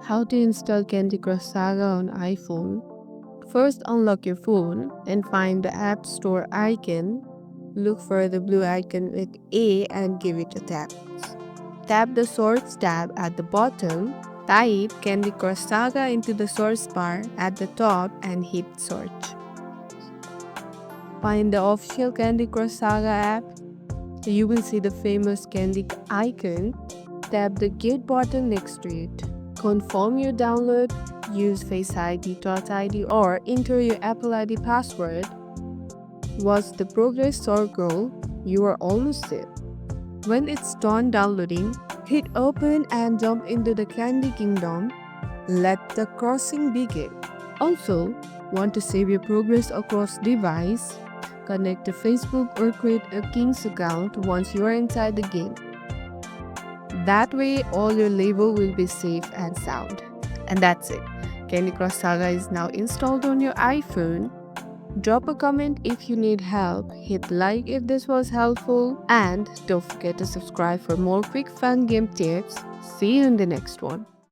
How to install Candy Crush Saga on iPhone. First, unlock your phone and find the App Store icon. Look for the blue icon with A and give it a tap. Tap the Source tab at the bottom. Type Candy Crush Saga into the source bar at the top and hit search. Find the official Candy Crush Saga app. You will see the famous candy icon. Tap the Get button next to it. Confirm your download. Use Face ID, Touch ID, or enter your Apple ID password. Watch the progress circle. You are almost there. When it's done downloading, hit open and jump into the Candy Kingdom. Let the crossing begin. Also, want to save your progress across device? Connect to Facebook or create a King's account once you are inside the game. That way, all your level will be safe and sound. And that's it. Candy Crush Saga is now installed on your iPhone. Drop a comment if you need help, hit like if this was helpful, and don't forget to subscribe for more quick fun game tips. See you in the next one.